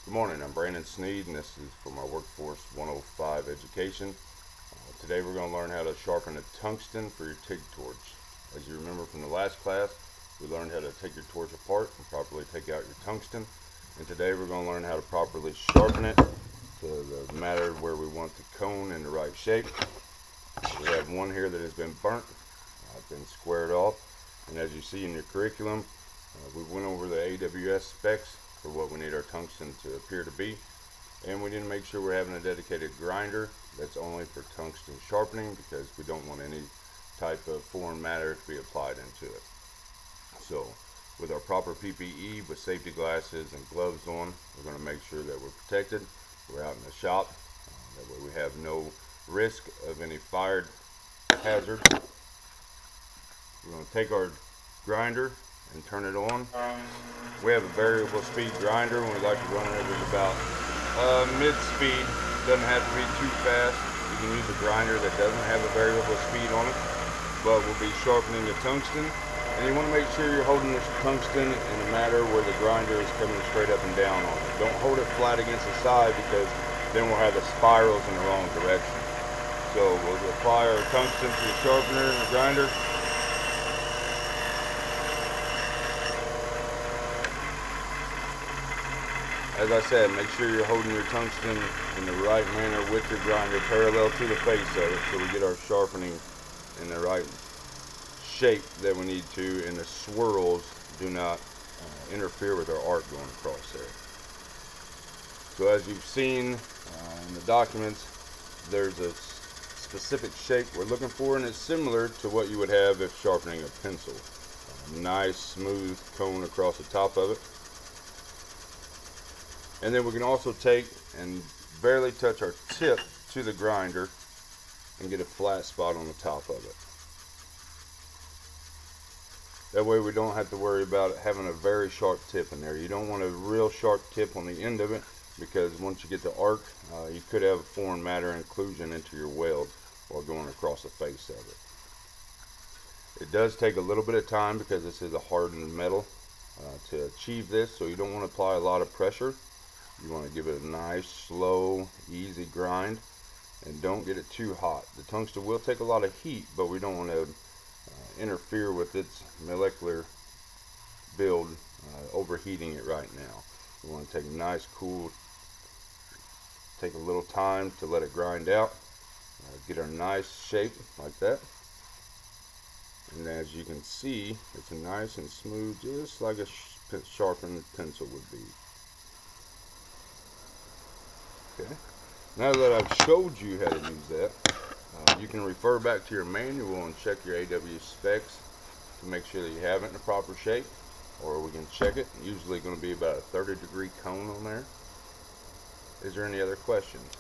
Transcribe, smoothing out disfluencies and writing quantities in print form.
Good morning, I'm Brandon Sneed, and this is for my Workforce 105 education. Today we're going to learn how to sharpen a tungsten for your TIG torch. As you remember from the last class, we learned how to take your torch apart and properly take out your tungsten. And today we're going to learn how to properly sharpen it to the matter where we want the cone in the right shape. We have one here that has been burnt, been squared off, and as you see in your curriculum, we went over the AWS specs for what we need our tungsten to appear to be, and we need to make sure we're having a dedicated grinder that's only for tungsten sharpening, because we don't want any type of foreign matter to be applied into it. So with our proper PPE with safety glasses and gloves on, we're going to make sure that we're protected. We're out in the shop, that way we have no risk of any fire hazard. We're going to take our grinder and turn it on. We have a variable speed grinder, and we like to run it at about mid speed. Doesn't have to be too fast. You can use a grinder that doesn't have a variable speed on it, but we'll be sharpening the tungsten. And you want to make sure you're holding the tungsten in a matter where the grinder is coming straight up and down on it. Don't hold it flat against the side, because then we'll have the spirals in the wrong direction. So we'll apply our tungsten to the sharpener and the grinder. As I said, make sure you're holding your tungsten in the right manner with your grinder parallel to the face of it, so we get our sharpening in the right shape that we need to, and the swirls do not interfere with our arc going across there. So as you've seen in the documents, there's a specific shape we're looking for, and it's similar to what you would have if sharpening a pencil. A nice smooth cone across the top of it. And then we can also take and barely touch our tip to the grinder and get a flat spot on the top of it. That way we don't have to worry about having a very sharp tip in there. You don't want a real sharp tip on the end of it, because once you get the arc, you could have foreign matter inclusion into your weld while going across the face of it. It does take a little bit of time, because this is a hardened metal, to achieve this, so you don't want to apply a lot of pressure. You want to give it a nice, slow, easy grind, and don't get it too hot. The tungsten will take a lot of heat, but we don't want to interfere with its molecular build, overheating it right now. We want to take a nice, cool, take a little time to let it grind out, get our nice shape like that. And as you can see, it's nice and smooth, just like a sharpened pencil would be. Okay. Now that I've showed you how to use that, you can refer back to your manual and check your AW specs to make sure that you have it in the proper shape, or we can check it. Usually going to be about a 30-degree cone on there. Is there any other questions?